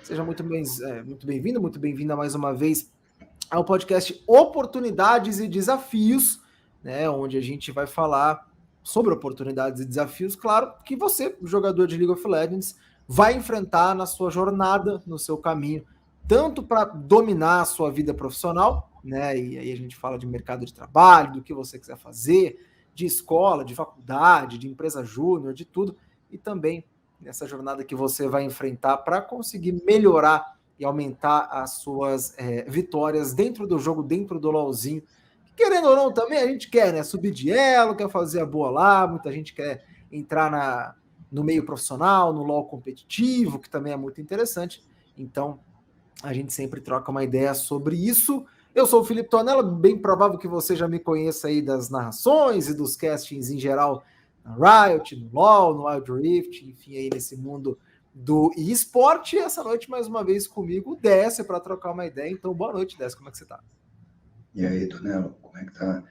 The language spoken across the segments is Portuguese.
Seja muito bem-vindo, muito bem-vinda mais uma vez ao podcast Oportunidades e Desafios, né, onde a gente vai falar sobre oportunidades e desafios, claro, que você, jogador de League of Legends, vai enfrentar na sua jornada, no seu caminho, tanto para dominar a sua vida profissional, né, e aí a gente fala de mercado de trabalho, do que você quiser fazer, de escola, de faculdade, de empresa júnior, de tudo, e também nessa jornada que você vai enfrentar para conseguir melhorar e aumentar as suas vitórias dentro do jogo, dentro do LoLzinho. Querendo ou não, também a gente quer, né? Subir de elo, quer fazer a boa lá, muita gente quer entrar no meio profissional, no LoL competitivo, que também é muito interessante. Então, a gente sempre troca uma ideia sobre isso. Eu sou o Felipe Tonella, bem provável que você já me conheça aí das narrações e dos castings em geral na Riot, no LoL, no Wild Rift, enfim, aí nesse mundo do esporte. E essa noite, mais uma vez, comigo, o Décio, para trocar uma ideia. Então, boa noite, Décio, como é que você tá? E aí, Tonelo, como é que tá?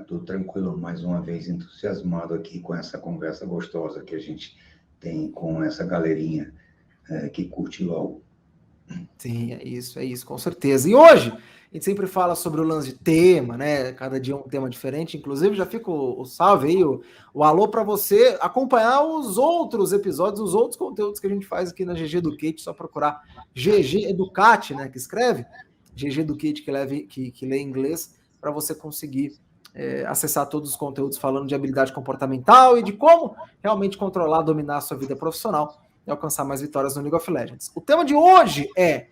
Tô tranquilo, mais uma vez entusiasmado aqui com essa conversa gostosa que a gente tem com essa galerinha que curte LOL. Sim, é isso, com certeza. E hoje, a gente sempre fala sobre o lance de tema, né? Cada dia um tema diferente. Inclusive, já fica o salve aí, o alô para você acompanhar os outros episódios, os outros conteúdos que a gente faz aqui na GG Educate. Só procurar GG Educate, né? Que escreve GG Educate, que lê em inglês, para você conseguir acessar todos os conteúdos falando de habilidade comportamental e de como realmente controlar, dominar a sua vida profissional e alcançar mais vitórias no League of Legends. O tema de hoje é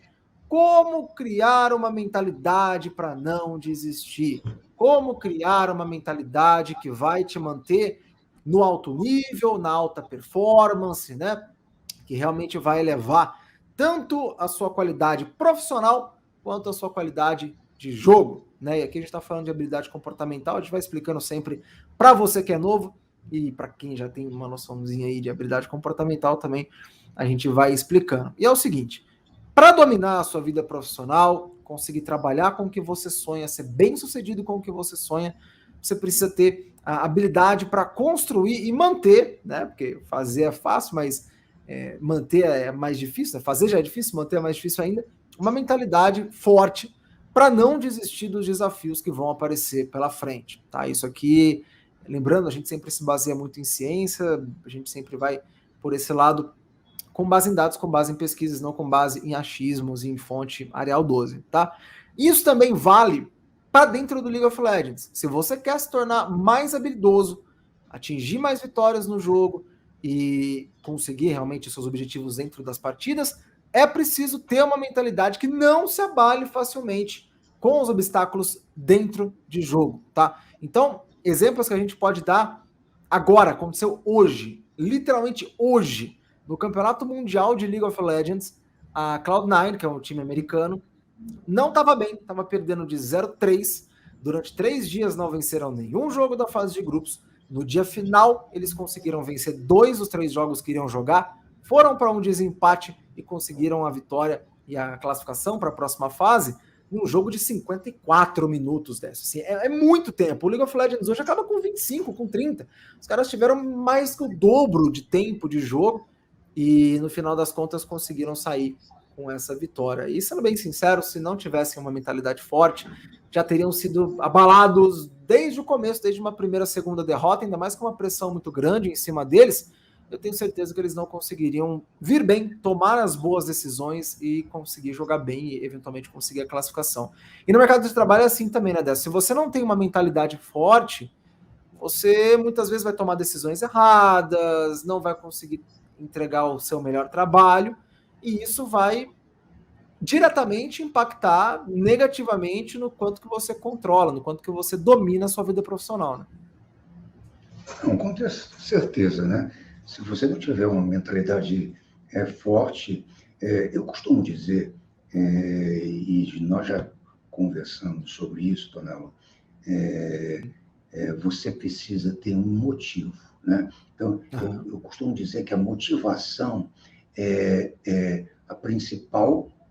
como criar uma mentalidade para não desistir. Como criar uma mentalidade que vai te manter no alto nível, na alta performance, né? Que realmente vai elevar tanto a sua qualidade profissional quanto a sua qualidade de jogo, né? E aqui a gente está falando de habilidade comportamental, a gente vai explicando sempre para você que é novo e para quem já tem uma noçãozinha aí de habilidade comportamental também, a gente vai explicando. E é o seguinte, para dominar a sua vida profissional, conseguir trabalhar com o que você sonha, ser bem sucedido com o que você sonha, você precisa ter a habilidade para construir e manter, né? Porque fazer é fácil, mas manter é mais difícil, né? Fazer já é difícil, manter é mais difícil ainda, uma mentalidade forte para não desistir dos desafios que vão aparecer pela frente, tá? Isso aqui, lembrando, a gente sempre se baseia muito em ciência, a gente sempre vai por esse lado com base em dados, com base em pesquisas, não com base em achismos e em fonte Arial 12, tá? Isso também vale para dentro do League of Legends. Se você quer se tornar mais habilidoso, atingir mais vitórias no jogo e conseguir realmente seus objetivos dentro das partidas, é preciso ter uma mentalidade que não se abale facilmente com os obstáculos dentro de jogo, tá? Então, exemplos que a gente pode dar agora, aconteceu hoje, literalmente hoje, no Campeonato Mundial de League of Legends, a Cloud9, que é um time americano, não estava bem, estava perdendo de 0-3. Durante 3 dias não venceram nenhum jogo da fase de grupos. No dia final, eles conseguiram vencer 2 dos 3 jogos que iriam jogar, foram para um desempate e conseguiram a vitória e a classificação para a próxima fase num jogo de 54 minutos dessa. Assim, é muito tempo. O League of Legends hoje acaba com 25, com 30. Os caras tiveram mais que o dobro de tempo de jogo e no final das contas conseguiram sair com essa vitória. E sendo bem sincero, se não tivessem uma mentalidade forte, já teriam sido abalados desde o começo, desde uma primeira, segunda derrota, ainda mais com uma pressão muito grande em cima deles. Eu tenho certeza que eles não conseguiriam vir bem, tomar as boas decisões e conseguir jogar bem e eventualmente conseguir a classificação. E no mercado de trabalho é assim também, né, Décio? Se você não tem uma mentalidade forte, você muitas vezes vai tomar decisões erradas, não vai conseguir entregar o seu melhor trabalho, e isso vai diretamente impactar negativamente no quanto que você controla, no quanto que você domina a sua vida profissional, né? Não, com certeza, né? Se você não tiver uma mentalidade forte, eu costumo dizer, e nós já conversamos sobre isso, Tonelo, você precisa ter um motivo, né? Então, eu costumo dizer que a motivação é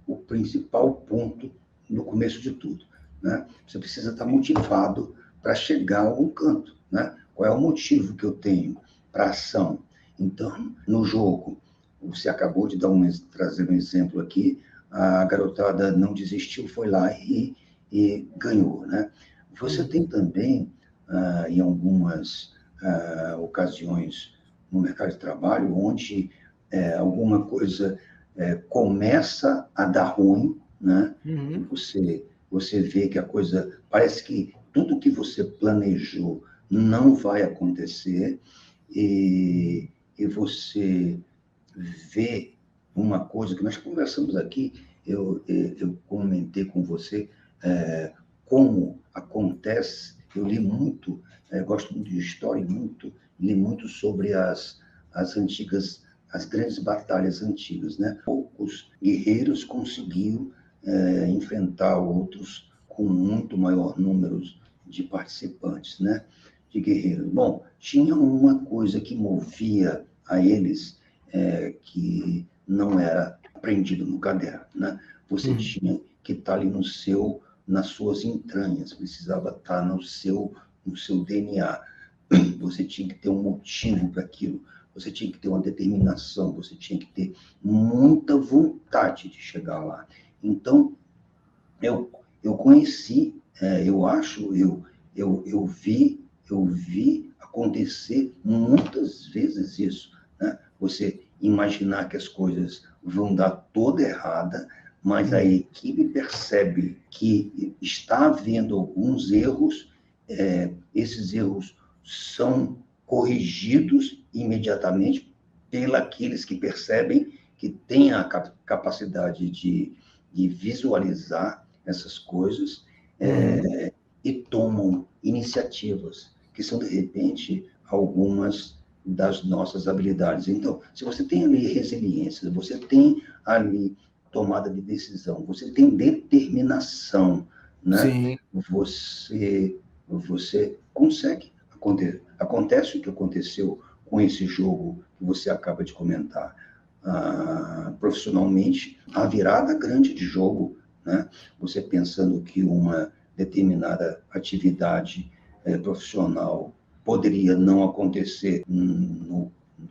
o principal ponto no começo de tudo, né? Você precisa estar motivado para chegar a algum canto, né? Qual é o motivo que eu tenho para a ação? Então, no jogo, você acabou de trazer um exemplo aqui, a garotada não desistiu, foi lá e ganhou, né? Você tem também, em algumas ocasiões no mercado de trabalho, onde alguma coisa começa a dar ruim, né? Você vê que a coisa, parece que tudo que você planejou não vai acontecer, e você vê uma coisa que nós conversamos aqui, eu comentei com você como acontece, eu li muito, gosto muito de história, li muito sobre as antigas, as grandes batalhas antigas, né? Poucos guerreiros conseguiam enfrentar outros com muito maior número de participantes, né? De guerreiros. Bom, tinha uma coisa que movia a eles, que não era aprendido no caderno, né? Você tinha que estar ali nas suas entranhas, precisava estar no seu DNA. Você tinha que ter um motivo para aquilo, você tinha que ter uma determinação, você tinha que ter muita vontade de chegar lá. Então, eu conheci, eu vi acontecer muitas vezes isso, né? Você imaginar que as coisas vão dar toda errada, mas a equipe percebe que está havendo alguns erros, esses erros são corrigidos imediatamente pelos que percebem, que têm a capacidade de visualizar essas coisas, e tomam iniciativas, que são, de repente, algumas das nossas habilidades. Então, se você tem ali resiliência, você tem ali tomada de decisão, você tem determinação, né? Sim. Você consegue. Acontece o que aconteceu com esse jogo que você acaba de comentar. Profissionalmente, a virada grande de jogo, né? Você pensando que uma determinada atividade profissional poderia não acontecer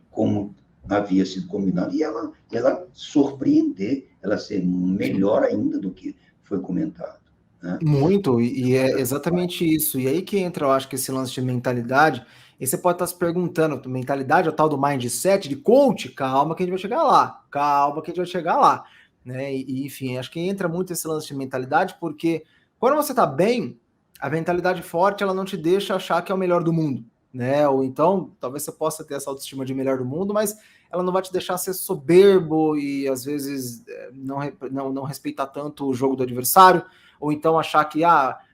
como havia sido combinado, e ela surpreender, ela ser melhor ainda do que foi comentado, né? Muito, e é exatamente isso. E aí que entra, eu acho, que esse lance de mentalidade, e você pode estar se perguntando, mentalidade é o tal do mindset, de coach? Calma que a gente vai chegar lá, calma que a gente vai chegar lá, né? Enfim, acho que entra muito esse lance de mentalidade, porque quando você está bem, a mentalidade forte, ela não te deixa achar que é o melhor do mundo, né? Ou então, talvez você possa ter essa autoestima de melhor do mundo, mas ela não vai te deixar ser soberbo e, às vezes, não respeitar tanto o jogo do adversário, ou então achar que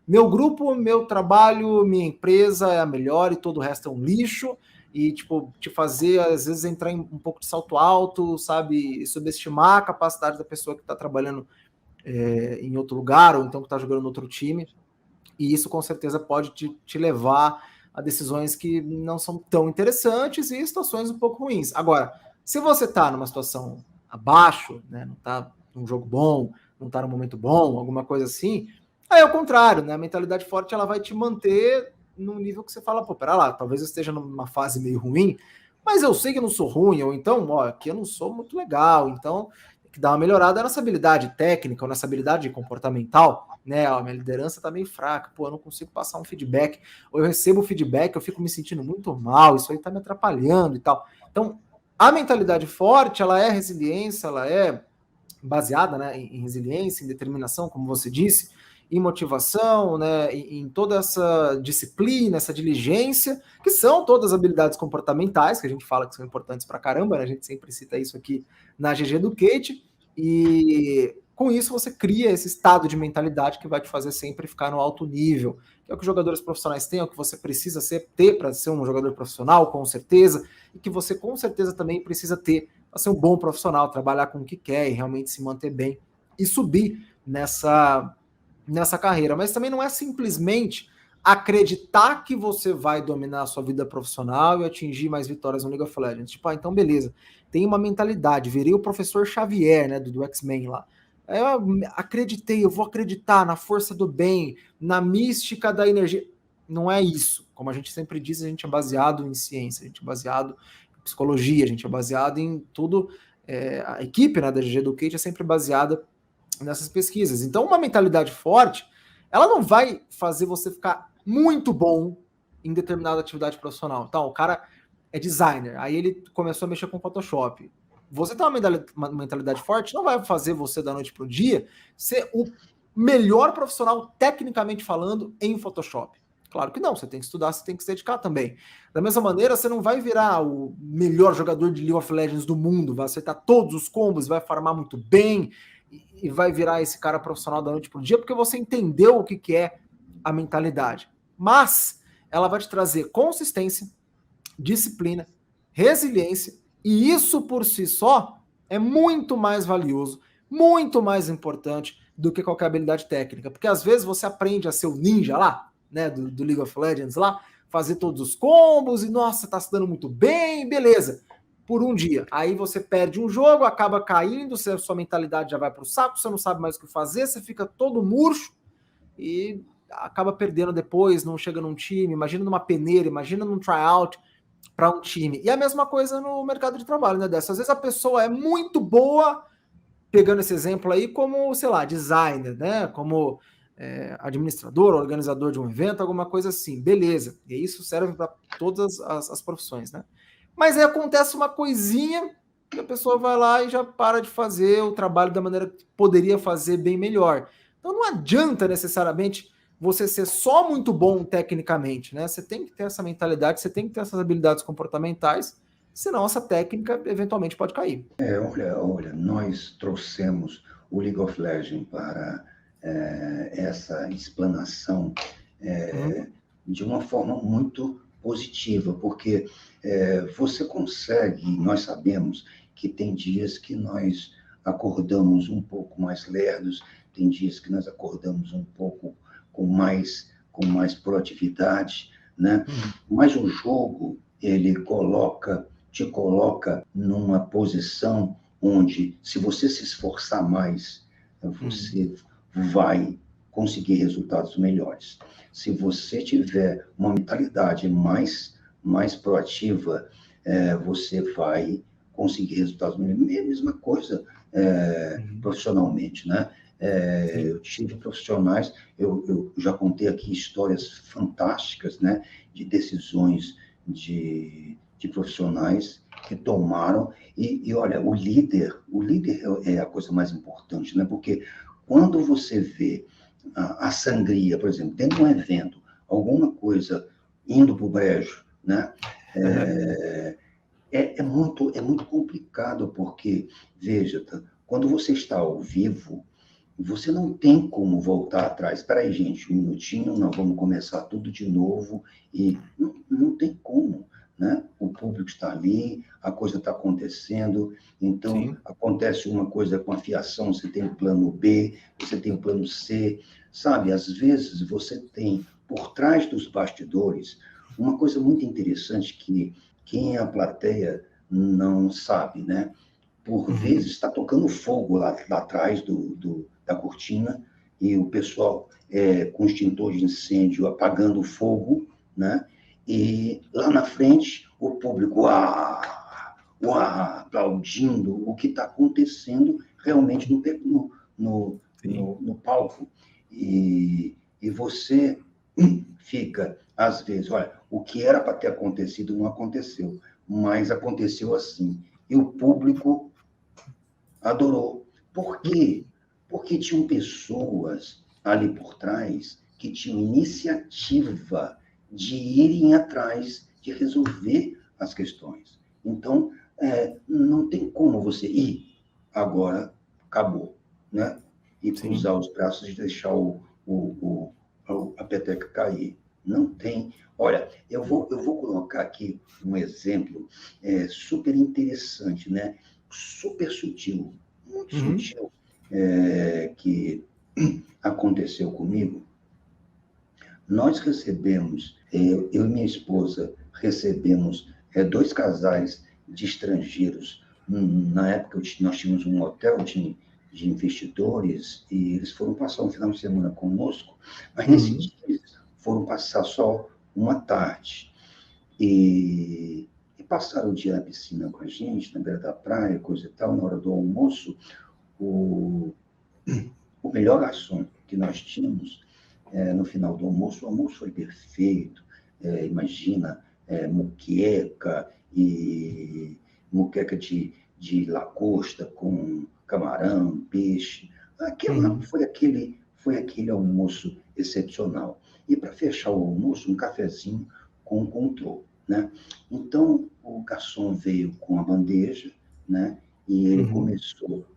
meu grupo, meu trabalho, minha empresa é a melhor e todo o resto é um lixo, e tipo, te fazer, às vezes, entrar em um pouco de salto alto, sabe, e subestimar a capacidade da pessoa que está trabalhando em outro lugar, ou então que está jogando em outro time, e isso com certeza pode te levar a decisões que não são tão interessantes e situações um pouco ruins. Agora, se você está numa situação abaixo, né, não está num jogo bom, não está num momento bom, alguma coisa assim, aí é o contrário, né? A mentalidade forte, ela vai te manter num nível que você fala, pô, pera lá, talvez eu esteja numa fase meio ruim, mas eu sei que eu não sou ruim, ou então, aqui eu não sou muito legal, então tem que dar uma melhorada nessa habilidade técnica ou nessa habilidade comportamental, né? A minha liderança tá meio fraca, pô, eu não consigo passar um feedback, ou eu recebo feedback, eu fico me sentindo muito mal, isso aí tá me atrapalhando e tal. Então, a mentalidade forte, ela é resiliência, ela é baseada, né, em resiliência, em determinação, como você disse, em motivação, né, em toda essa disciplina, essa diligência, que são todas habilidades comportamentais, que a gente fala que são importantes pra caramba, né, a gente sempre cita isso aqui na GG Educate, e com isso você cria esse estado de mentalidade que vai te fazer sempre ficar no alto nível, que é o que os jogadores profissionais têm, é o que você precisa ter para ser um jogador profissional, com certeza, e que você com certeza também precisa ter para ser um bom profissional, trabalhar com o que quer e realmente se manter bem e subir nessa carreira. Mas também não é simplesmente acreditar que você vai dominar a sua vida profissional e atingir mais vitórias no League of Legends. Tipo, então beleza, tem uma mentalidade, virei o professor Xavier, né, do X-Men lá. Eu acreditei, eu vou acreditar na força do bem, na mística da energia. Não é isso. Como a gente sempre diz, a gente é baseado em ciência, a gente é baseado em psicologia, a gente é baseado em tudo a equipe, né, da GG Educate é sempre baseada nessas pesquisas. Então, uma mentalidade forte, ela não vai fazer você ficar muito bom em determinada atividade profissional. Então, o cara é designer, aí ele começou a mexer com Photoshop. Você ter uma mentalidade forte não vai fazer você, da noite para o dia, ser o melhor profissional, tecnicamente falando, em Photoshop. Claro que não, você tem que estudar, você tem que se dedicar também. Da mesma maneira, você não vai virar o melhor jogador de League of Legends do mundo, vai acertar todos os combos, vai farmar muito bem e vai virar esse cara profissional da noite para o dia, porque você entendeu o que é a mentalidade. Mas ela vai te trazer consistência, disciplina, resiliência, e isso por si só é muito mais valioso, muito mais importante do que qualquer habilidade técnica, porque às vezes você aprende a ser o ninja lá, né, do League of Legends lá, fazer todos os combos e nossa, tá se dando muito bem, beleza, por um dia. Aí você perde um jogo, acaba caindo, sua mentalidade já vai pro saco, você não sabe mais o que fazer, você fica todo murcho e acaba perdendo depois, não chega num time, imagina numa peneira, imagina num tryout para um time. E a mesma coisa no mercado de trabalho, né, Décio? Às vezes a pessoa é muito boa, pegando esse exemplo aí, como, sei lá, designer, né? Como administrador, organizador de um evento, alguma coisa assim. Beleza. E isso serve para todas as profissões, né? Mas aí acontece uma coisinha que a pessoa vai lá e já para de fazer o trabalho da maneira que poderia fazer bem melhor. Então não adianta necessariamente você ser só muito bom tecnicamente, né? Você tem que ter essa mentalidade, você tem que ter essas habilidades comportamentais, senão essa técnica eventualmente pode cair. Olha, nós trouxemos o League of Legends para essa explanação de uma forma muito positiva, porque você consegue, nós sabemos que tem dias que nós acordamos um pouco mais lerdos, tem dias que nós acordamos um pouco com mais proatividade, né? Mas o jogo, ele te coloca numa posição onde, se você se esforçar mais, você vai conseguir resultados melhores. Se você tiver uma mentalidade mais proativa, você vai conseguir resultados melhores. É a mesma coisa profissionalmente, né? Eu tive profissionais, eu já contei aqui histórias fantásticas, né, de decisões de profissionais que tomaram, e olha, o líder é a coisa mais importante, né, porque quando você vê a sangria, por exemplo, dentro de um evento, alguma coisa indo para o brejo, né, é muito complicado, porque, veja, quando você está ao vivo, você não tem como voltar atrás. Espera aí, gente, um minutinho, nós vamos começar tudo de novo. E não tem como, né? O público está ali, a coisa está acontecendo. Então, sim, acontece uma coisa com a fiação, você tem o plano B, você tem o plano C. Sabe, às vezes você tem, por trás dos bastidores, uma coisa muito interessante que quem é a plateia não sabe, né? Por vezes está tocando fogo lá atrás da cortina, e o pessoal com extintor de incêndio apagando o fogo, né? E lá na frente o público aplaudindo o que está acontecendo realmente no palco. E você fica, às vezes, olha, o que era para ter acontecido não aconteceu, mas aconteceu assim. E o público adorou. Por quê? Porque tinham pessoas ali por trás que tinham iniciativa de irem atrás de resolver as questões. Então, não tem como você ir, agora acabou, né? E cruzar os braços e deixar a peteca cair. Não tem. Olha, eu vou colocar aqui um exemplo super interessante, né? Super sutil, muito sutil, que aconteceu comigo. Nós recebemos, eu e minha esposa recebemos 2 casais de estrangeiros. Na época, nós tínhamos um hotel de investidores e eles foram passar um final de semana conosco, mas nesse dia eles foram passar só uma tarde. E passaram o dia na piscina com a gente, na beira da praia, coisa e tal, na hora do almoço, o melhor garçom que nós tínhamos, no final do almoço, o almoço foi perfeito, imagina, muqueca de lagosta com camarão, peixe. Foi aquele almoço excepcional. E para fechar o almoço, um cafezinho com controle, né? Então, o garçom veio com a bandeja, né? E ele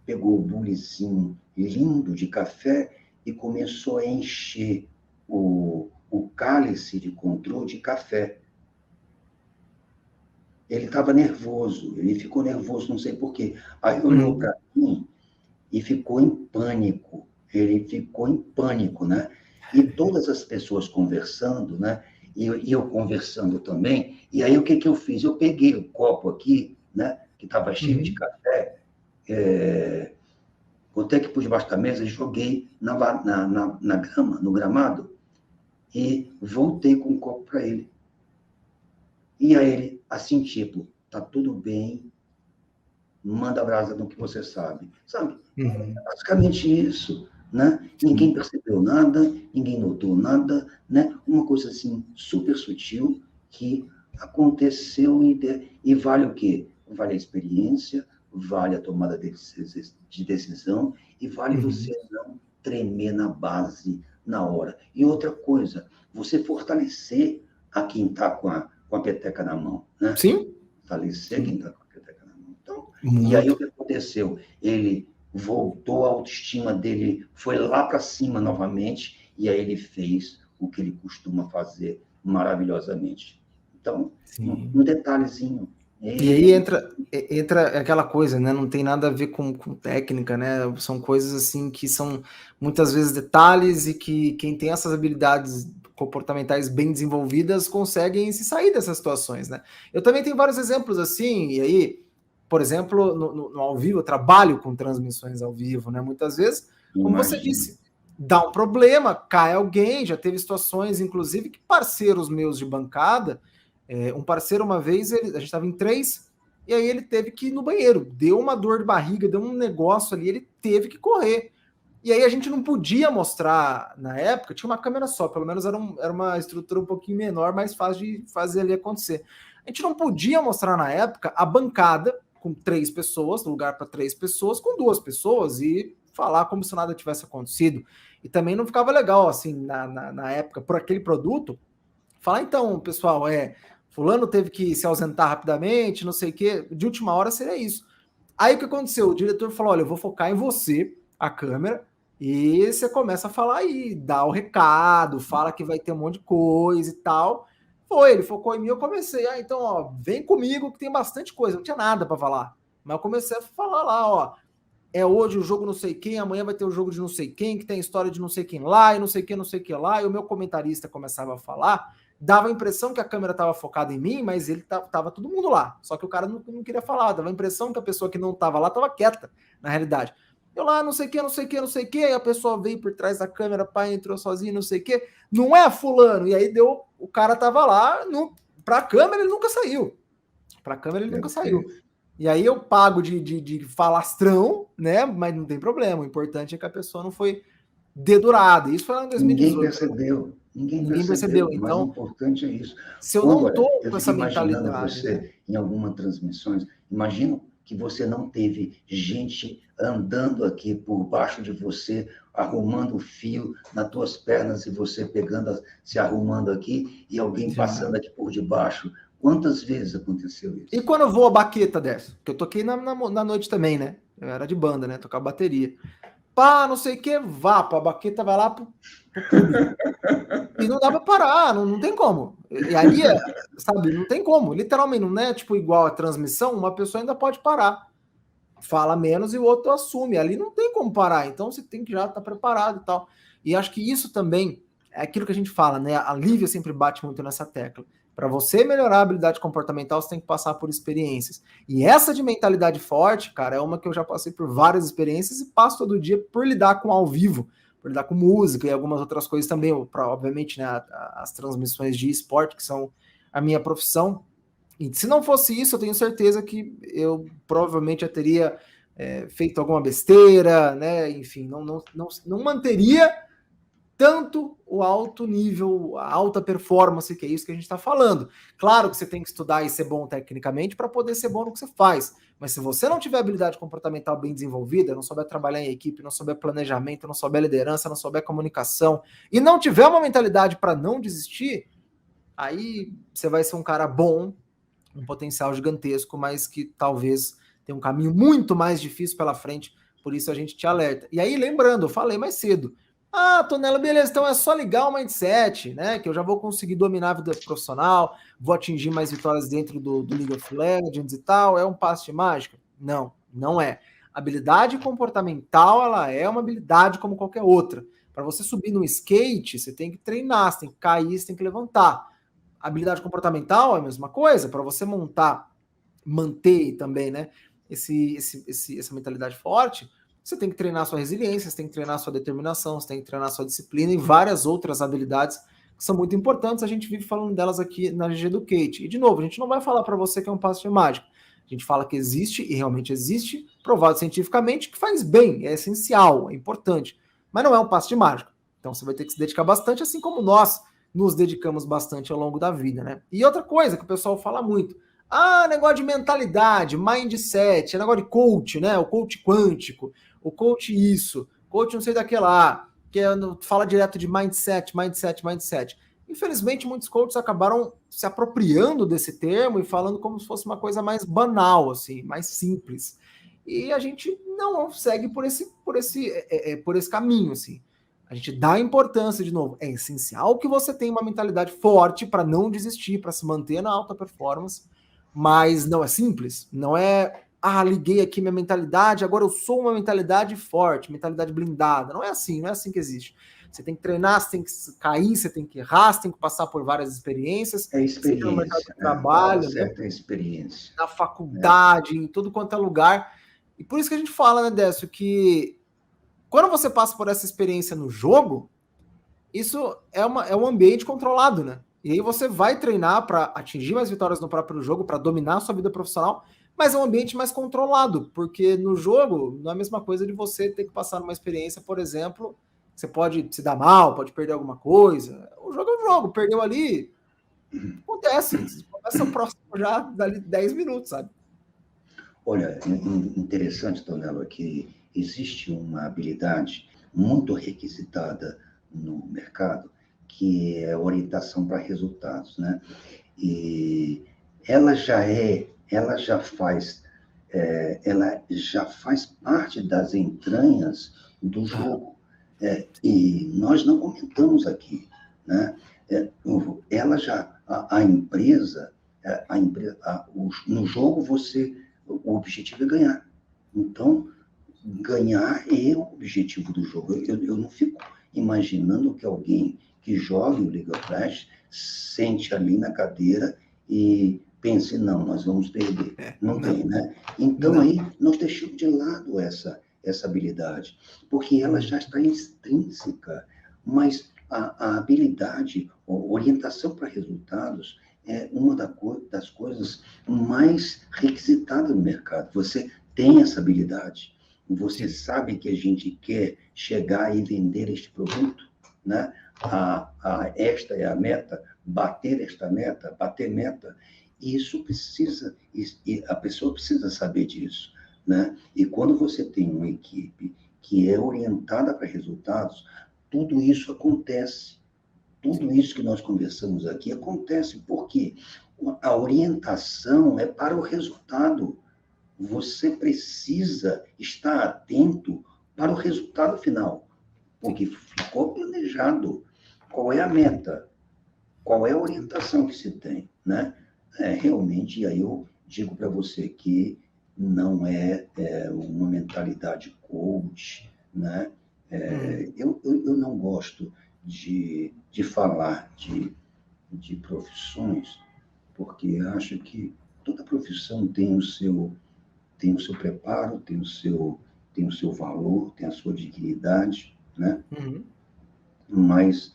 pegou o bulizinho lindo de café e começou a encher o cálice de controle de café. Ele estava nervoso, ele ficou nervoso, não sei por quê. Aí olhou para mim e ficou em pânico. Ele ficou em pânico, né? E todas as pessoas conversando, né? E eu conversando também. E aí o que eu fiz? Eu peguei o copo aqui, né? Que estava cheio de café, botei aqui por debaixo da mesa e joguei na grama, no gramado, e voltei com o copo para ele. E aí ele, assim, tipo, tá tudo bem, manda brasa no que você sabe. Sabe? Basicamente isso, né? Ninguém percebeu nada, ninguém notou nada, né? Uma coisa, assim, super sutil que aconteceu e vale o quê? Vale a experiência, vale a tomada de decisão e vale você não tremer na base na hora. E outra coisa, você fortalecer a quem está com a peteca na mão, né? Sim. Fortalecer quem está com a peteca na mão. Então, e aí o que aconteceu? Ele voltou, a autoestima dele foi lá para cima novamente, e aí ele fez o que ele costuma fazer maravilhosamente. Então, um detalhezinho. E aí entra aquela coisa, né? Não tem nada a ver com técnica, né? São coisas assim que são muitas vezes detalhes e que quem tem essas habilidades comportamentais bem desenvolvidas conseguem se sair dessas situações, né? Eu também tenho vários exemplos assim, e aí, por exemplo, no ao vivo, eu trabalho com transmissões ao vivo, né? Muitas vezes, como você disse, dá um problema, cai alguém, já teve situações, inclusive, que parceiros meus de bancada, um parceiro, uma vez, a gente estava em 3, e aí ele teve que ir no banheiro. Deu uma dor de barriga, deu um negócio ali, ele teve que correr. E aí a gente não podia mostrar, na época, tinha uma câmera só, pelo menos era uma estrutura um pouquinho menor, mais fácil de fazer ali acontecer. A gente não podia mostrar, na época, a bancada com 3 pessoas, lugar para 3 pessoas, com 2 pessoas, e falar como se nada tivesse acontecido. E também não ficava legal, assim, na época, por aquele produto, falar, então, pessoal, fulano teve que se ausentar rapidamente, não sei o quê, de última hora seria isso. Aí o que aconteceu? O diretor falou, olha, eu vou focar em você, a câmera, e você começa a falar aí, dá o recado, fala que vai ter um monte de coisa e tal. Ele focou em mim, eu comecei, então, ó, vem comigo que tem bastante coisa, não tinha nada para falar. Mas eu comecei a falar lá, ó, hoje o jogo não sei quem, amanhã vai ter o jogo de não sei quem, que tem história de não sei quem lá, e não sei quem lá, e o meu comentarista começava a falar, dava a impressão que a câmera estava focada em mim, mas ele tava todo mundo lá. Só que o cara não queria falar, dava a impressão que a pessoa que não estava lá estava quieta, na realidade. Eu lá, não sei o que, aí a pessoa veio por trás da câmera, pai entrou sozinho, não sei o que, não é fulano, e aí o cara tava lá, pra câmera ele nunca saiu. Pra câmera ele nunca saiu. E aí eu pago de falastrão, né, mas não tem problema, o importante é que a pessoa não foi dedurada. Isso foi lá em 2018. Ninguém percebeu. Então, o mais importante é isso. Se eu não estou com essa mentalidade... imaginando você em algumas transmissões, imagino que você não teve gente andando aqui por baixo de você, arrumando o fio nas tuas pernas e você se arrumando aqui e alguém passando aqui por debaixo. Quantas vezes aconteceu isso? E quando eu vou a baqueta dessa? Porque eu toquei na noite também, né? Eu era de banda, né? Tocava bateria. Pá, não sei o que, a baqueta vai lá pro público. E não dá pra parar, não tem como. E ali, sabe, não tem como. Literalmente, não é tipo igual a transmissão, uma pessoa ainda pode parar. Fala menos e o outro assume. Ali não tem como parar, então você tem que já estar preparado e tal. E acho que isso também é aquilo que a gente fala, né? A Lívia sempre bate muito nessa tecla. Para você melhorar a habilidade comportamental, você tem que passar por experiências. E essa de mentalidade forte, cara, é uma que eu já passei por várias experiências e passo todo dia por lidar com ao vivo, por lidar com música e algumas outras coisas também, obviamente, né, as transmissões de esporte, que são a minha profissão. E se não fosse isso, eu tenho certeza que eu provavelmente já teria feito alguma besteira, né? Enfim, não manteria tanto o alto nível, a alta performance, que é isso que a gente está falando. Claro que você tem que estudar e ser bom tecnicamente para poder ser bom no que você faz. Mas se você não tiver habilidade comportamental bem desenvolvida, não souber trabalhar em equipe, não souber planejamento, não souber liderança, não souber comunicação, e não tiver uma mentalidade para não desistir, aí você vai ser um cara bom, um potencial gigantesco, mas que talvez tenha um caminho muito mais difícil pela frente, por isso a gente te alerta. E aí, lembrando, eu falei mais cedo, Tonela, beleza, então é só ligar o mindset, né, que eu já vou conseguir dominar a vida profissional, vou atingir mais vitórias dentro do League of Legends e tal, é um passe de mágica? Não, não é. Habilidade comportamental, ela é uma habilidade como qualquer outra. Para você subir no skate, você tem que treinar, você tem que cair, você tem que levantar. Habilidade comportamental é a mesma coisa, para você manter também, né, essa mentalidade forte, você tem que treinar sua resiliência, você tem que treinar sua determinação, você tem que treinar sua disciplina e várias outras habilidades que são muito importantes. A gente vive falando delas aqui na GG Educate. E, de novo, a gente não vai falar para você que é um passe de mágica. A gente fala que existe, e realmente existe, provado cientificamente, que faz bem, é essencial, é importante. Mas não é um passe de mágica. Então você vai ter que se dedicar bastante, assim como nós nos dedicamos bastante ao longo da vida, né? E outra coisa que o pessoal fala muito, negócio de mentalidade, mindset, negócio de coach, né? O coach quântico, o coach isso, coach não sei daquele lá, fala direto de mindset. Infelizmente, muitos coaches acabaram se apropriando desse termo e falando como se fosse uma coisa mais banal, assim, mais simples. E a gente não segue por esse caminho, assim. A gente dá importância, de novo. É essencial que você tenha uma mentalidade forte para não desistir, para se manter na alta performance, mas não é simples. Não é, liguei aqui minha mentalidade, agora eu sou uma mentalidade forte, mentalidade blindada. Não é assim que existe. Você tem que treinar, você tem que cair, você tem que errar, você tem que passar por várias experiências. É experiência, no mercado de trabalho, trabalho, certa experiência. na faculdade, em tudo quanto é lugar. E por isso que a gente fala, né, Décio, que quando você passa por essa experiência no jogo, isso é um ambiente controlado, né? E aí você vai treinar para atingir mais vitórias no próprio jogo, para dominar a sua vida profissional, mas é um ambiente mais controlado, porque no jogo não é a mesma coisa de você ter que passar numa experiência, por exemplo, você pode se dar mal, pode perder alguma coisa. O jogo é um jogo, perdeu ali, acontece. Começa o próximo já dali 10 minutos, sabe? Olha, interessante, Tonelo, que existe uma habilidade muito requisitada no mercado, que é a orientação para resultados, né? E ela já faz parte das entranhas do jogo. E nós não comentamos aqui, né? A empresa, no jogo o objetivo é ganhar. Então, ganhar é o objetivo do jogo. Eu não fico imaginando que alguém que jogue o League of Legends sente ali na cadeira e pense, não, nós vamos perder. Não tem, né? Então, aí, nós deixamos de lado essa habilidade, porque ela já está intrínseca, mas a habilidade, a orientação para resultados, é uma das coisas mais requisitadas no mercado. Você tem essa habilidade, você sabe que a gente quer chegar e vender este produto, né? Esta é a meta, bater esta meta, bater meta. Isso precisa, a pessoa precisa saber disso, né? E quando você tem uma equipe que é orientada para resultados, tudo isso acontece. Tudo isso que nós conversamos aqui acontece porque a orientação é para o resultado. Você precisa estar atento para o resultado final, porque ficou planejado. Qual é a meta? Qual é a orientação que se tem, né? Realmente, aí eu digo para você que não é uma mentalidade coach, né? Eu não gosto de falar de profissões, porque acho que toda profissão tem o seu preparo, tem o seu valor, tem a sua dignidade, né? Mas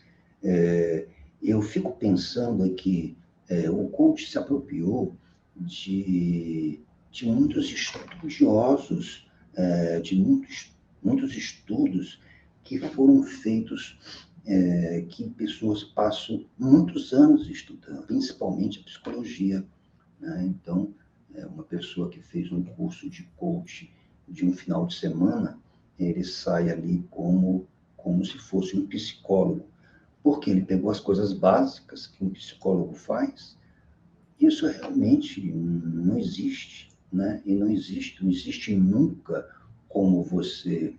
eu fico pensando aqui, o coach se apropriou de muitos estudiosos, de muitos estudos que foram feitos, que pessoas passam muitos anos estudando, principalmente a psicologia, né? Então, uma pessoa que fez um curso de coach de um final de semana, ele sai ali como se fosse um psicólogo, porque ele pegou as coisas básicas que um psicólogo faz. Isso realmente não existe, né? E não existe nunca como você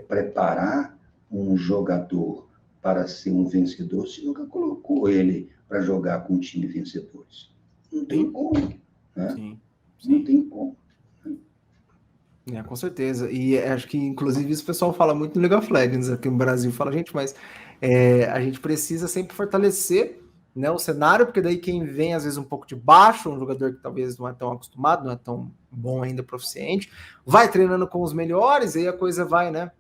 preparar um jogador para ser um vencedor se nunca colocou ele para jogar com um time vencedores. Não tem como, né? Sim. Não tem como. Com certeza. E acho que, inclusive, isso o pessoal fala muito no League of Legends aqui no Brasil. Fala, gente, mas a gente precisa sempre fortalecer, né, o cenário, porque daí quem vem, às vezes, um pouco de baixo, um jogador que talvez não é tão acostumado, não é tão bom ainda, proficiente, vai treinando com os melhores, e aí a coisa vai, né,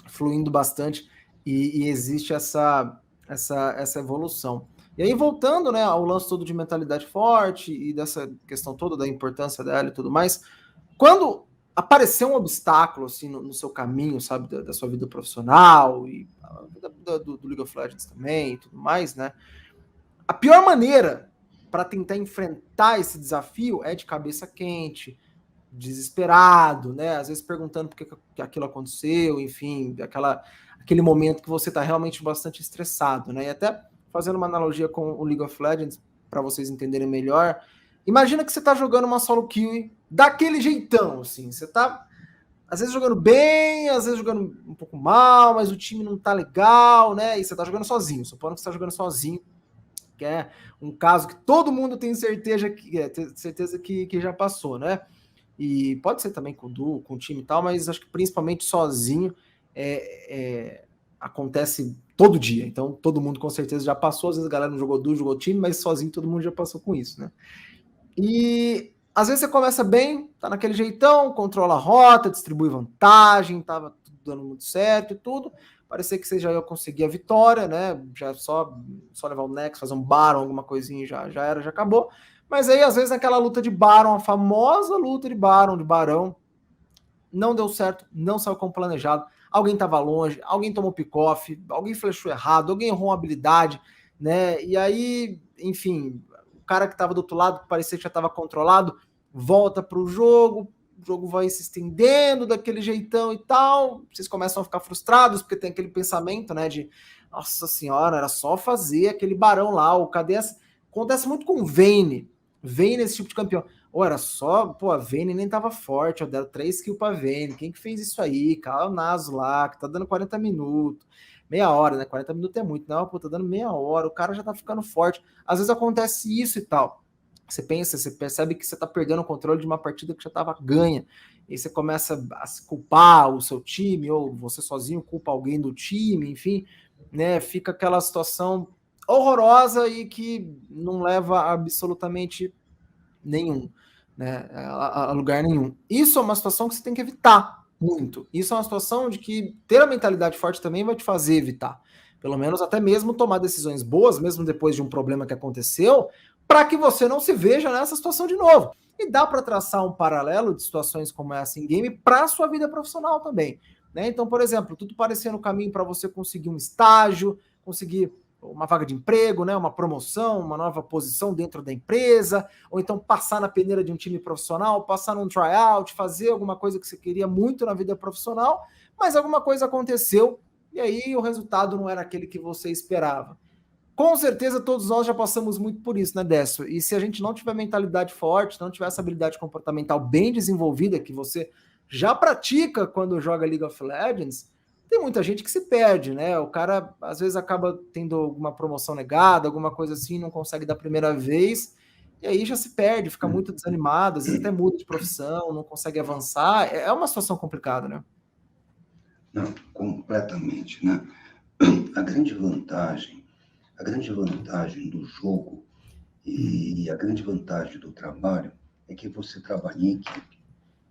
fluindo bastante, e existe essa evolução. E aí, voltando, né, ao lance todo de mentalidade forte, e dessa questão toda da importância dela e tudo mais, quando aparecer um obstáculo assim no seu caminho, sabe, da sua vida profissional e a vida do League of Legends também e tudo mais, né? A pior maneira para tentar enfrentar esse desafio é de cabeça quente, desesperado, né? Às vezes perguntando por que aquilo aconteceu, enfim, aquele momento que você está realmente bastante estressado, né? E até fazendo uma analogia com o League of Legends, para vocês entenderem melhor, imagina que você está jogando uma solo kill daquele jeitão, assim, você está às vezes jogando bem, às vezes jogando um pouco mal, mas o time não tá legal, né? E você tá jogando sozinho, supondo que você tá jogando sozinho, que é um caso que todo mundo tem certeza que já passou, né? E pode ser também com o duo, com o time e tal, mas acho que principalmente sozinho acontece todo dia. Então todo mundo com certeza já passou, às vezes a galera não jogou duo, jogou time, mas sozinho todo mundo já passou com isso, né? E às vezes você começa bem, tá naquele jeitão, controla a rota, distribui vantagem, tava tudo dando muito certo e tudo. Parecia que você já ia conseguir a vitória, né? Já só levar o Nex, fazer um Baron, alguma coisinha, já era, já acabou. Mas aí, às vezes, naquela luta de Baron, a famosa luta de Baron, de Barão, não deu certo, não saiu como planejado. Alguém tava longe, alguém tomou pick-off, alguém flechou errado, alguém errou uma habilidade, né? E aí, enfim, o cara que estava do outro lado, que parecia que já estava controlado, volta para o jogo vai se estendendo daquele jeitão e tal, vocês começam a ficar frustrados, porque tem aquele pensamento, né, de, nossa senhora, era só fazer aquele barão lá, o cadê essa... Acontece muito com o Vayne esse tipo de campeão. Ou era só, pô, a Vayne nem tava forte, eu deram 3 kills pra Vayne, quem que fez isso aí? Cara, o Naso lá, que tá dando 40 minutos, meia hora, né? 40 minutos é muito, não, pô, tá dando meia hora, o cara já tá ficando forte. Às vezes acontece isso e tal. Você pensa, você percebe que você tá perdendo o controle de uma partida que já tava ganha. E você começa a se culpar o seu time, ou você sozinho culpa alguém do time, enfim, né? Fica aquela situação horrorosa e que não leva absolutamente nenhum, né, a lugar nenhum. Isso é uma situação que você tem que evitar muito. Isso é uma situação de que ter a mentalidade forte também vai te fazer evitar. Pelo menos até mesmo tomar decisões boas, mesmo depois de um problema que aconteceu, para que você não se veja nessa situação de novo. E dá para traçar um paralelo de situações como essa em game para a sua vida profissional também. Né? Então, por exemplo, tudo parecendo no caminho para você conseguir um estágio, conseguir uma vaga de emprego, né, uma promoção, uma nova posição dentro da empresa, ou então passar na peneira de um time profissional, passar num tryout, fazer alguma coisa que você queria muito na vida profissional, mas alguma coisa aconteceu e aí o resultado não era aquele que você esperava. Com certeza todos nós já passamos muito por isso, né, Décio? E se a gente não tiver mentalidade forte, não tiver essa habilidade comportamental bem desenvolvida, que você já pratica quando joga League of Legends, tem muita gente que se perde, né? O cara às vezes acaba tendo alguma promoção negada, alguma coisa assim, não consegue da primeira vez, e aí já se perde, fica muito desanimado, às vezes até muda de profissão, não consegue avançar. É uma situação complicada, né? Não, completamente, né? A grande vantagem do jogo e a grande vantagem do trabalho é que você trabalha em equipe.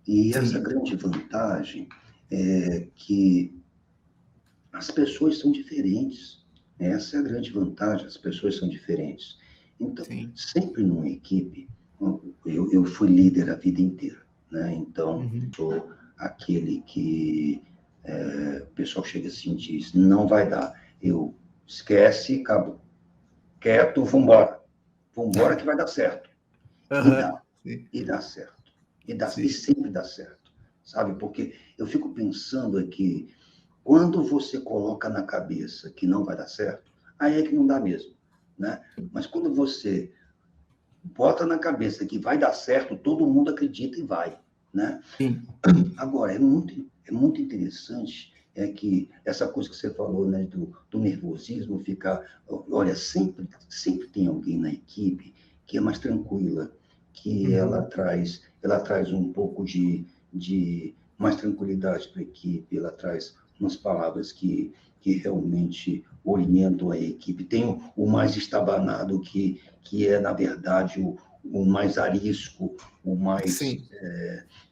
E essa grande vantagem é que as pessoas são diferentes. Essa é a grande vantagem, as pessoas são diferentes. Então, sempre numa equipe, eu fui líder a vida inteira, né? Então, sou aquele que o pessoal chega assim e diz, não vai dar. Eu esquece, acabou. Quieto, vambora. Vambora que vai dar certo. E dá. Sim. E dá certo. E Sim. sempre dá certo. Sabe? Porque eu fico pensando aqui, quando você coloca na cabeça que não vai dar certo, aí é que não dá mesmo, né? Mas quando você bota na cabeça que vai dar certo, todo mundo acredita e vai, né? Sim. Agora, é muito interessante que essa coisa que você falou, né, do nervosismo, ficar... Olha, sempre tem alguém na equipe que é mais tranquila, que ela traz um pouco de mais tranquilidade para a equipe, ela traz umas palavras que realmente orientam a equipe. Tem o mais estabanado, que é, na verdade, o mais arisco, o mais... Sim.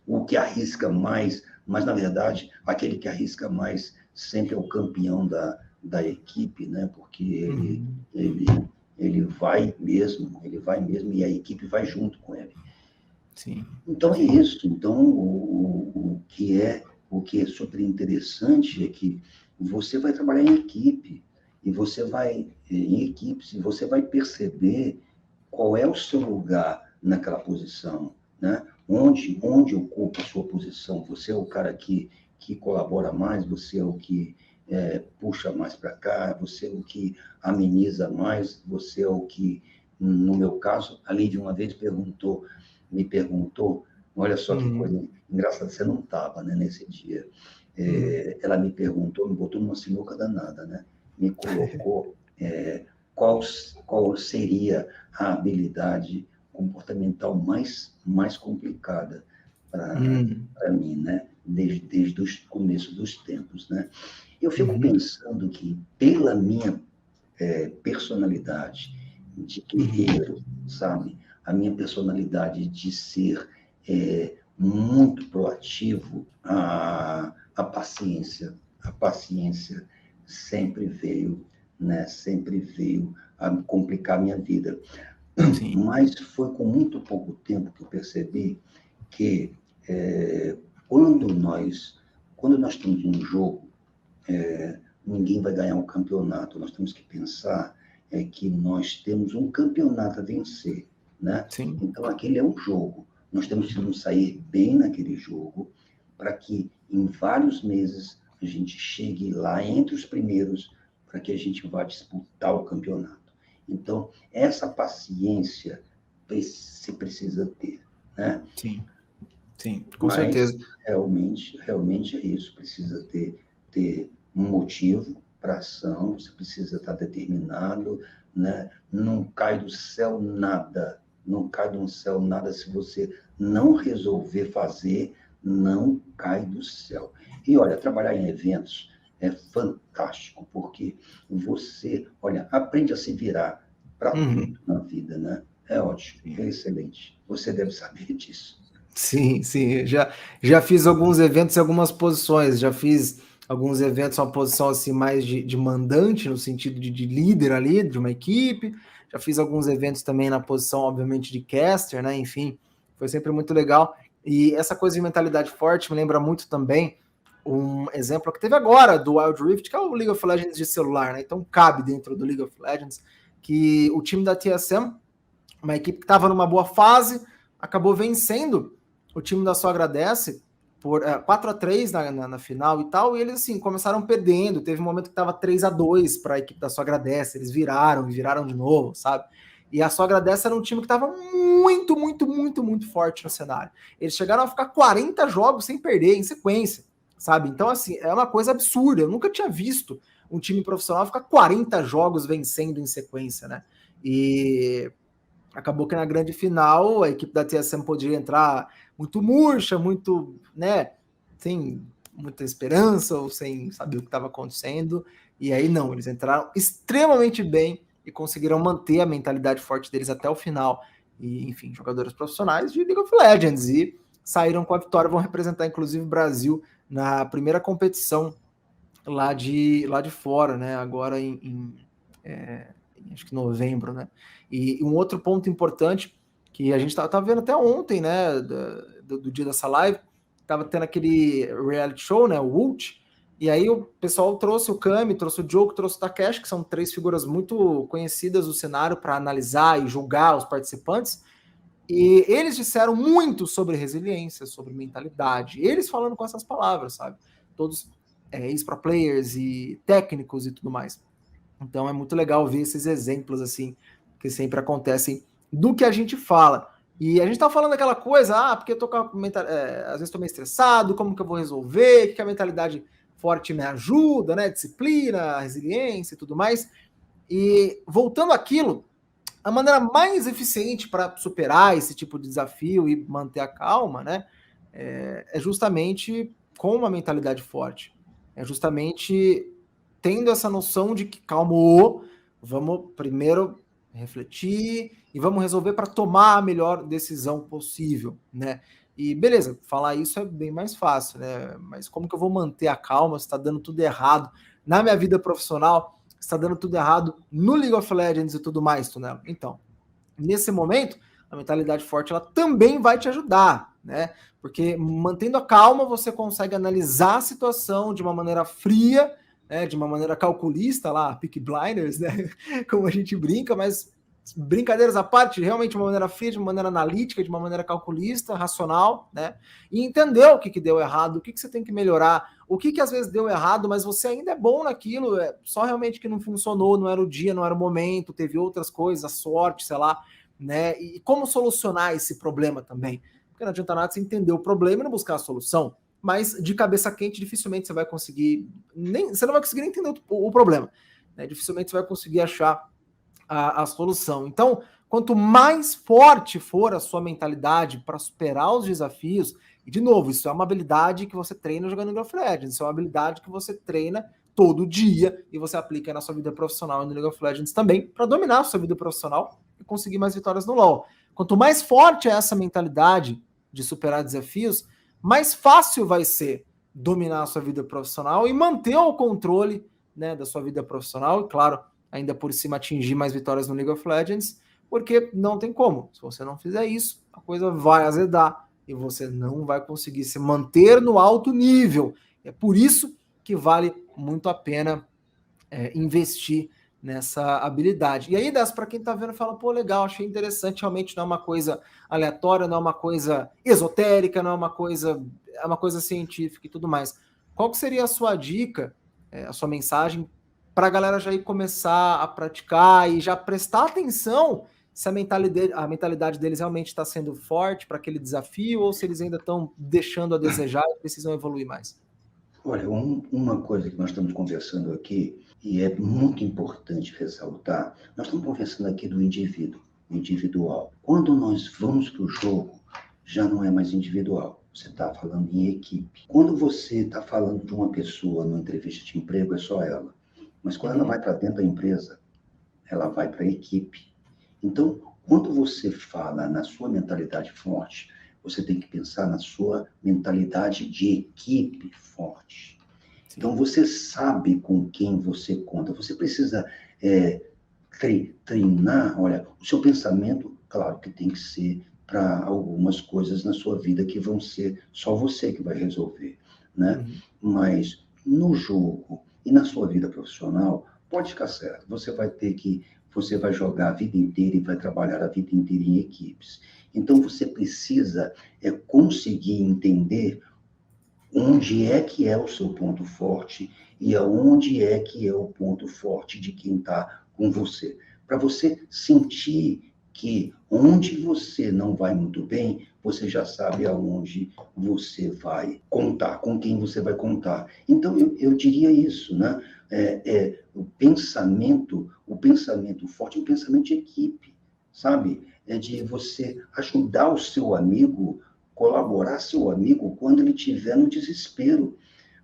O que arrisca mais, mas, na verdade, aquele que arrisca mais sempre é o campeão da equipe, né? Porque ele vai mesmo, e a equipe vai junto com ele. Sim. Então, é Sim. isso. Então, o que é super interessante é que você vai trabalhar em equipe, e você vai em equipes, e você vai perceber qual é o seu lugar naquela posição, né? Onde ocupa a sua posição? Você é o cara que colabora mais, você é o que puxa mais para cá, você é o que ameniza mais, você é o que, no meu caso, a Lídia uma vez me perguntou, olha só que coisa engraçada, você não estava, né, nesse dia. Ela me perguntou, me botou numa sinuca danada, né? Me colocou qual seria a habilidade comportamental mais complicada para mim, né? Desde o começo dos tempos, né? Eu fico pensando que, pela minha personalidade de guerreiro, sabe? A minha personalidade de ser muito proativo, a paciência sempre veio, né? Sempre veio a complicar a minha vida. Sim. Mas foi com muito pouco tempo que eu percebi que quando nós temos um jogo, ninguém vai ganhar um campeonato. Nós temos que pensar que nós temos um campeonato a vencer, né? Sim. Então, aquele é um jogo. Nós temos que nos sair bem naquele jogo para que, em vários meses, a gente chegue lá entre os primeiros para que a gente vá disputar o campeonato. Então, essa paciência se precisa ter, né? Sim. Sim, com Mas certeza. realmente é isso. Precisa ter um motivo para ação, você precisa estar determinado, né? Não cai do céu nada, não cai do céu nada se você não resolver fazer, não cai do céu. E olha, trabalhar em eventos é fantástico, porque você, olha, aprende a se virar para tudo na vida, né? É ótimo, é excelente. Você deve saber disso. Sim, sim. Já fiz alguns eventos em algumas posições. Já fiz alguns eventos uma posição assim mais de mandante, no sentido de líder ali, de uma equipe. Já fiz alguns eventos também na posição, obviamente, de caster, né? Enfim, foi sempre muito legal. E essa coisa de mentalidade forte me lembra muito também um exemplo que teve agora do Wild Rift, que é o League of Legends de celular, né? Então cabe dentro do League of Legends que o time da TSM, uma equipe que estava numa boa fase, acabou vencendo o time da Só Agradece por 4-3 na final e tal, e eles assim começaram perdendo. Teve um momento que estava 3-2 para a equipe da Só Agradece, eles viraram de novo, sabe? E a Só Agradece era um time que estava muito, muito, muito, muito forte no cenário. Eles chegaram a ficar 40 jogos sem perder em sequência, sabe? Então, assim, é uma coisa absurda. Eu nunca tinha visto um time profissional ficar 40 jogos vencendo em sequência, né? E acabou que na grande final a equipe da TSM poderia entrar muito murcha, muito, né, sem muita esperança ou sem saber o que estava acontecendo. E aí não, eles entraram extremamente bem e conseguiram manter a mentalidade forte deles até o final. E, enfim, jogadores profissionais de League of Legends e saíram com a vitória, vão representar inclusive o Brasil na primeira competição lá de fora, né? Agora acho que novembro, né? E um outro ponto importante que a gente tava vendo até ontem, né, do dia dessa live, tava tendo aquele reality show, né, o Ult, e aí o pessoal trouxe o Kami, trouxe o Joko, trouxe o Takeshi, que são 3 figuras muito conhecidas do cenário para analisar e julgar os participantes, e eles disseram muito sobre resiliência, sobre mentalidade, eles falando com essas palavras, sabe? Todos ex-pro players e técnicos e tudo mais. Então é muito legal ver esses exemplos assim, que sempre acontecem do que a gente fala. E a gente tá falando aquela coisa, porque eu tô com a às vezes tô meio estressado, como que eu vou resolver, que a mentalidade forte me ajuda, né? Disciplina, resiliência e tudo mais. E voltando àquilo, a maneira mais eficiente para superar esse tipo de desafio e manter a calma, né? É justamente com uma mentalidade forte. É justamente tendo essa noção de que, calma, vamos primeiro refletir e vamos resolver para tomar a melhor decisão possível, né? E beleza, falar isso é bem mais fácil, né? Mas como que eu vou manter a calma se está dando tudo errado na minha vida profissional, se está dando tudo errado no League of Legends e tudo mais, Tunelo? Então, nesse momento, a mentalidade forte ela também vai te ajudar, né? Porque mantendo a calma, você consegue analisar a situação de uma maneira fria, né? De uma maneira calculista, lá, Peaky Blinders, né? Como a gente brinca, mas brincadeiras à parte, realmente de uma maneira fria, de uma maneira analítica, de uma maneira calculista, racional, né? E entender o que deu errado, o que você tem que melhorar, o que às vezes deu errado, mas você ainda é bom naquilo, só realmente que não funcionou, não era o dia, não era o momento, teve outras coisas, a sorte, sei lá, né? E como solucionar esse problema também? Porque não adianta nada você entender o problema e não buscar a solução, mas de cabeça quente dificilmente você vai conseguir, você não vai conseguir nem entender o problema, né? Dificilmente você vai conseguir achar a solução. Então, quanto mais forte for a sua mentalidade para superar os desafios, e de novo, isso é uma habilidade que você treina jogando League of Legends, isso é uma habilidade que você treina todo dia e você aplica na sua vida profissional e no League of Legends também para dominar a sua vida profissional e conseguir mais vitórias no LoL. Quanto mais forte é essa mentalidade de superar desafios, mais fácil vai ser dominar a sua vida profissional e manter o controle, né, da sua vida profissional e, claro, ainda por cima atingir mais vitórias no League of Legends, porque não tem como. Se você não fizer isso, a coisa vai azedar e você não vai conseguir se manter no alto nível. É por isso que vale muito a pena investir nessa habilidade. E aí, para quem está vendo, fala, pô, legal, achei interessante, realmente não é uma coisa aleatória, não é uma coisa esotérica, não é uma coisa, é uma coisa científica e tudo mais. Qual que seria a sua dica, a sua mensagem para a galera já ir começar a praticar e já prestar atenção se a mentalidade deles realmente está sendo forte para aquele desafio ou se eles ainda estão deixando a desejar e precisam evoluir mais? Olha, uma coisa que nós estamos conversando aqui, e é muito importante ressaltar, nós estamos conversando aqui do indivíduo, individual. Quando nós vamos para o jogo, já não é mais individual, você está falando em equipe. Quando você está falando de uma pessoa numa entrevista de emprego, é só ela. Mas quando ela vai para dentro da empresa, ela vai para a equipe. Então, quando você fala na sua mentalidade forte, você tem que pensar na sua mentalidade de equipe forte. Sim. Então, você sabe com quem você conta. Você precisa treinar, olha, o seu pensamento, claro que tem que ser para algumas coisas na sua vida que vão ser só você que vai resolver, né? Mas no jogo e na sua vida profissional, pode ficar certo. Você vai jogar a vida inteira e vai trabalhar a vida inteira em equipes. Então, você precisa conseguir entender onde é que é o seu ponto forte e aonde é que é o ponto forte de quem está com você. Para você sentir que onde você não vai muito bem, você já sabe aonde você vai contar, com quem você vai contar. Então, eu diria isso, né? O pensamento forte é um pensamento de equipe, sabe? É de você ajudar o seu amigo, colaborar seu amigo quando ele estiver no desespero.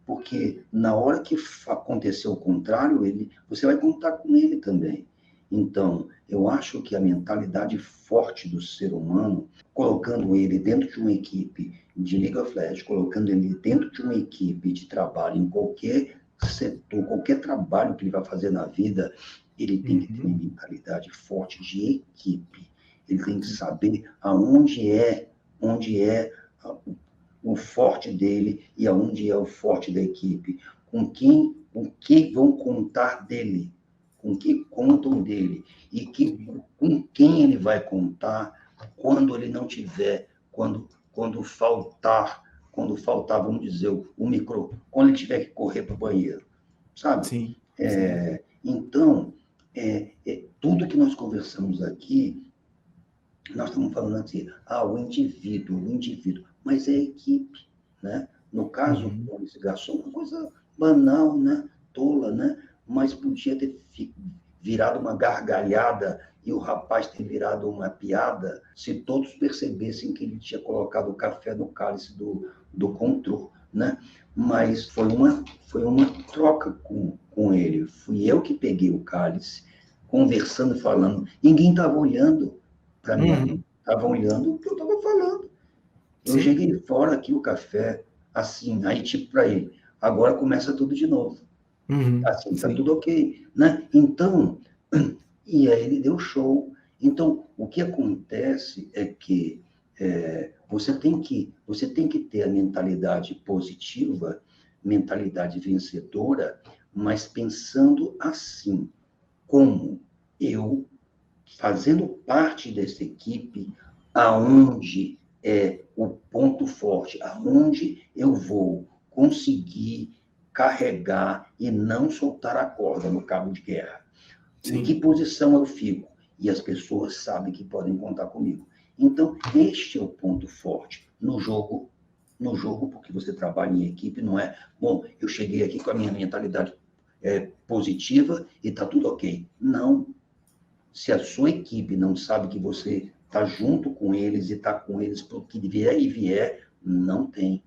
Porque na hora que acontecer o contrário, você vai contar com ele também. Então, eu acho que a mentalidade forte do ser humano, colocando ele dentro de uma equipe de League of Legends, colocando ele dentro de uma equipe de trabalho em qualquer setor, qualquer trabalho que ele vai fazer na vida, ele tem que ter uma mentalidade forte de equipe. ele tem que saber onde é o forte dele e aonde é o forte da equipe, com que vão contar dele, com que contam dele, e com quem ele vai contar quando ele não tiver, quando faltar, vamos dizer, o micro, quando ele tiver que correr para o banheiro, sabe? Sim. Então, tudo que nós conversamos aqui, nós estamos falando assim, o indivíduo, mas é a equipe, né? No caso, com esse garçom, uma coisa banal, né? Tola, né? Mas podia ter virado uma gargalhada e o rapaz ter virado uma piada se todos percebessem que ele tinha colocado o café no cálice do controle, né? Mas foi uma troca com ele. Fui eu que peguei o cálice, conversando, falando. Ninguém estava olhando para mim, estavam olhando o que eu estava falando. Eu joguei fora aqui o café, assim, aí tipo para ele, agora começa tudo de novo. Assim, está tudo ok, né? Então, e aí ele deu show. Então, o que acontece é que você tem que ter a mentalidade positiva, mentalidade vencedora, mas pensando assim, como eu, fazendo parte dessa equipe, aonde é o ponto forte, aonde eu vou conseguir carregar e não soltar a corda no cabo de guerra. Em que posição eu fico? E as pessoas sabem que podem contar comigo. Então, este é o ponto forte no jogo, porque você trabalha em equipe, não é, bom, eu cheguei aqui com a minha mentalidade positiva e está tudo ok. Não. Se a sua equipe não sabe que você está junto com eles e está com eles para o que vier e vier, não tem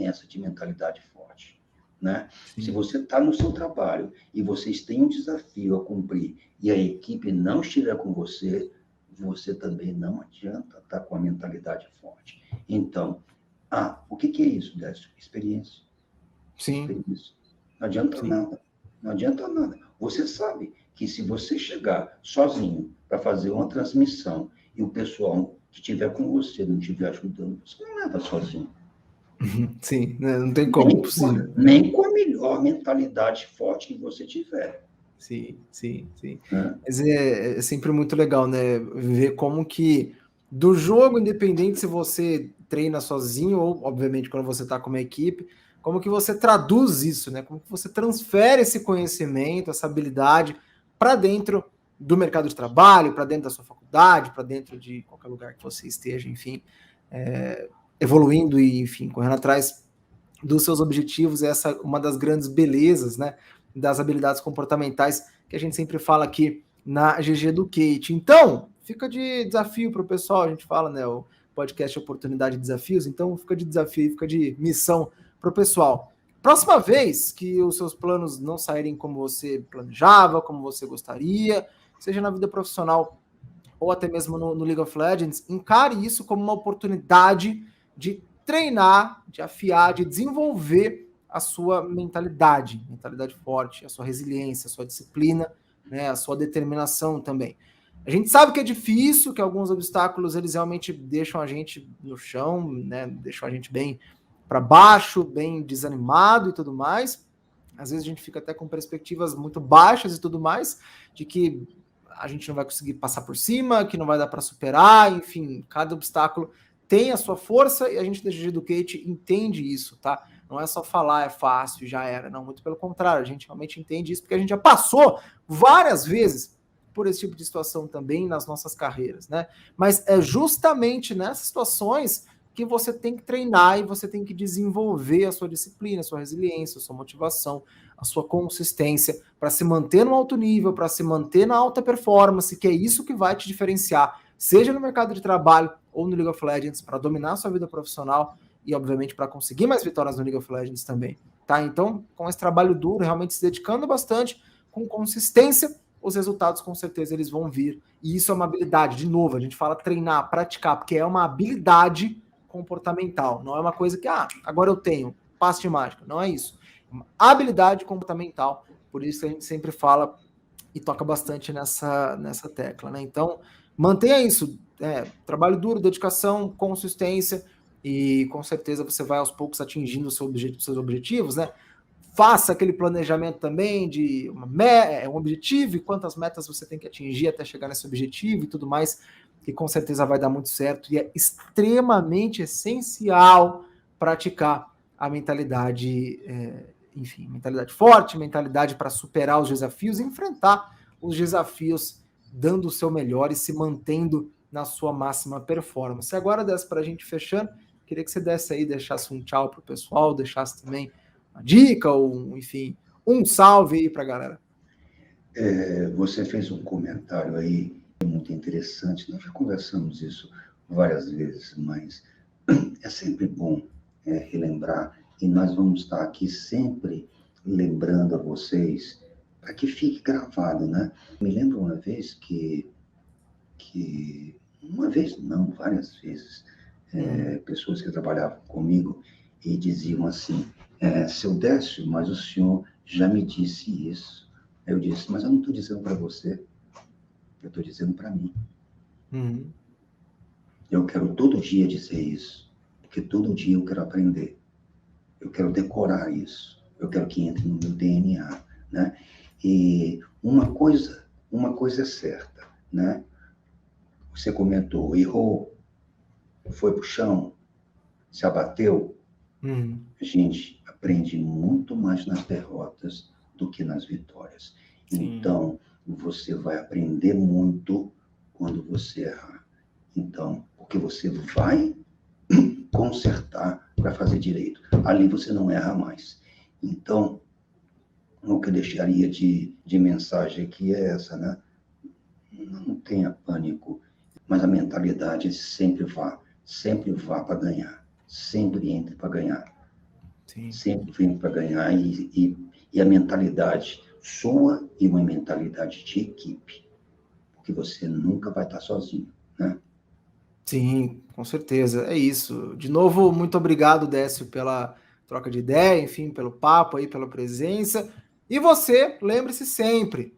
essa de mentalidade forte. Né? Se você está no seu trabalho e vocês têm um desafio a cumprir e a equipe não estiver com você, você também não adianta estar com a mentalidade forte. Então, o que é isso, Décio? Experiência. Sim. Experiência. Não adianta nada. Não adianta nada. Você sabe que se você chegar sozinho para fazer uma transmissão e o pessoal que estiver com você não estiver ajudando, você não leva sozinho. Sim, não tem como, possível. Nem com a melhor mentalidade forte que você tiver. Sim. Mas é sempre muito legal, né? Ver como que do jogo, independente se você treina sozinho ou, obviamente, quando você está com uma equipe, como que você traduz isso, né? Como que você transfere esse conhecimento, essa habilidade para dentro do mercado de trabalho, para dentro da sua faculdade, para dentro de qualquer lugar que você esteja, enfim, evoluindo e, enfim, correndo atrás dos seus objetivos. Essa é uma das grandes belezas, né, das habilidades comportamentais que a gente sempre fala aqui na GG Educate. Então, fica de desafio para o pessoal, a gente fala, né, o podcast Oportunidade e Desafios, então fica de desafio, fica de missão para o pessoal. Próxima vez que os seus planos não saírem como você planejava, como você gostaria, seja na vida profissional ou até mesmo no League of Legends, encare isso como uma oportunidade de treinar, de afiar, de desenvolver a sua mentalidade forte, a sua resiliência, a sua disciplina, né, a sua determinação também. A gente sabe que é difícil, que alguns obstáculos eles realmente deixam a gente no chão, né, deixam a gente bem para baixo, bem desanimado e tudo mais. Às vezes a gente fica até com perspectivas muito baixas e tudo mais, de que a gente não vai conseguir passar por cima, que não vai dar para superar, enfim, cada obstáculo tem a sua força e a gente da GG Educate entende isso, tá? Não é só falar, é fácil, já era. Não, muito pelo contrário, a gente realmente entende isso, porque a gente já passou várias vezes por esse tipo de situação também nas nossas carreiras, né? Mas é justamente nessas situações que você tem que treinar e você tem que desenvolver a sua disciplina, a sua resiliência, a sua motivação, a sua consistência para se manter no alto nível, para se manter na alta performance, que é isso que vai te diferenciar, seja no mercado de trabalho ou no League of Legends, para dominar a sua vida profissional e, obviamente, para conseguir mais vitórias no League of Legends também, tá? Então, com esse trabalho duro, realmente se dedicando bastante, com consistência, os resultados, com certeza, eles vão vir. E isso é uma habilidade. De novo, a gente fala treinar, praticar, porque é uma habilidade comportamental. Não é uma coisa que, agora eu tenho, passe de mágica. Não é isso. É uma habilidade comportamental. Por isso que a gente sempre fala e toca bastante nessa tecla, né? Então, mantenha isso, trabalho duro, dedicação, consistência, e com certeza você vai aos poucos atingindo os seus objetivos, né? Faça aquele planejamento também de um objetivo e quantas metas você tem que atingir até chegar nesse objetivo e tudo mais, que com certeza vai dar muito certo, e é extremamente essencial praticar a mentalidade, mentalidade forte, mentalidade para superar os desafios e enfrentar os desafios dando o seu melhor e se mantendo na sua máxima performance. Agora, dessa para a gente fechando, queria que você desse aí, deixasse um tchau para o pessoal, deixasse também uma dica, ou enfim, um salve aí para a galera. Você fez um comentário aí muito interessante, nós já conversamos isso várias vezes, mas é sempre bom relembrar, e nós vamos estar aqui sempre lembrando a vocês, para que fique gravado, né? Me lembro uma vez uma vez não, várias vezes, pessoas que trabalhavam comigo e diziam assim, seu Décio, mas o senhor já me disse isso. Eu disse, mas eu não estou dizendo para você, eu estou dizendo para mim. Eu quero todo dia dizer isso, porque todo dia eu quero aprender. Eu quero decorar isso. Eu quero que entre no meu DNA, né? E uma coisa é certa, né? Você comentou, errou, foi pro chão, se abateu. A gente aprende muito mais nas derrotas do que nas vitórias. Sim. Então, você vai aprender muito quando você errar. Então, porque você vai consertar para fazer direito. Ali você não erra mais. Então, o que eu deixaria de mensagem aqui é essa, né? Não tenha pânico, mas a mentalidade sempre vá para ganhar. Sempre entre para ganhar. Sim. Sempre vem para ganhar e a mentalidade sua e uma mentalidade de equipe. Porque você nunca vai estar sozinho, né? Sim, com certeza, é isso. De novo, muito obrigado, Décio, pela troca de ideia, enfim, pelo papo aí, pela presença. E você, lembre-se sempre,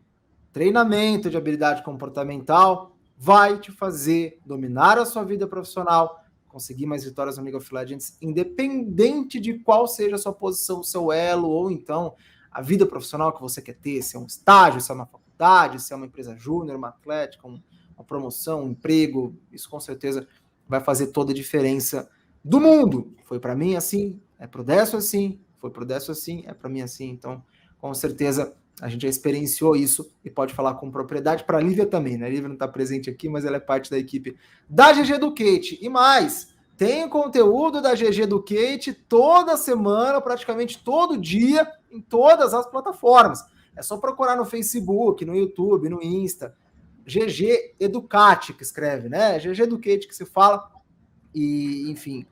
treinamento de habilidade comportamental vai te fazer dominar a sua vida profissional, conseguir mais vitórias no League of Legends, independente de qual seja a sua posição, o seu elo, ou então a vida profissional que você quer ter, se é um estágio, se é uma faculdade, se é uma empresa júnior, uma atlética, uma promoção, um emprego, isso com certeza vai fazer toda a diferença do mundo. Foi para mim assim, é pro Décio assim, foi pro Décio assim, é para mim assim. Então, com certeza, a gente já experienciou isso e pode falar com propriedade. Para a Lívia também, né? A Lívia não está presente aqui, mas ela é parte da equipe da GG Educate. E mais, tem conteúdo da GG Educate toda semana, praticamente todo dia, em todas as plataformas. É só procurar no Facebook, no YouTube, no Insta. GG Educate, que escreve, né? GG Educate que se fala. E, enfim,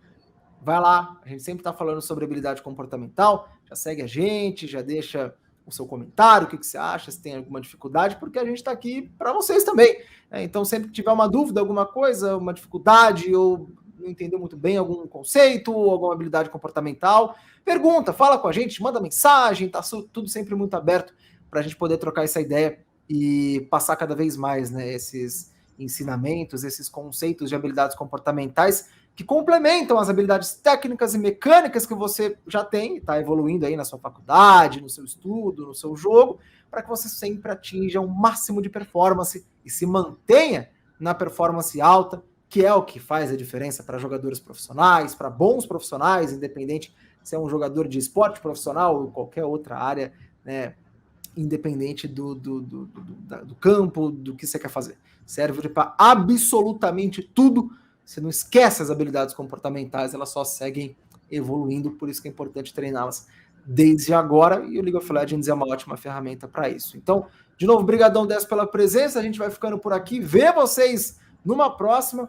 vai lá. A gente sempre está falando sobre habilidade comportamental. Já segue a gente, já deixa o seu comentário, o que você acha, se tem alguma dificuldade, porque a gente está aqui para vocês também. Então, sempre que tiver uma dúvida, alguma coisa, uma dificuldade, ou não entendeu muito bem algum conceito, ou alguma habilidade comportamental, pergunta, fala com a gente, manda mensagem, tá tudo sempre muito aberto para a gente poder trocar essa ideia e passar cada vez mais, né, esses ensinamentos, esses conceitos de habilidades comportamentais que complementam as habilidades técnicas e mecânicas que você já tem, está evoluindo aí na sua faculdade, no seu estudo, no seu jogo, para que você sempre atinja o máximo de performance e se mantenha na performance alta, que é o que faz a diferença para jogadores profissionais, para bons profissionais, independente se é um jogador de esporte profissional ou qualquer outra área, né, independente do campo, do que você quer fazer. Serve para absolutamente tudo. Você não esquece as habilidades comportamentais, elas só seguem evoluindo, por isso que é importante treiná-las desde agora, e o League of Legends é uma ótima ferramenta para isso. Então, de novo, brigadão, Décio, pela presença, a gente vai ficando por aqui, vê vocês numa próxima,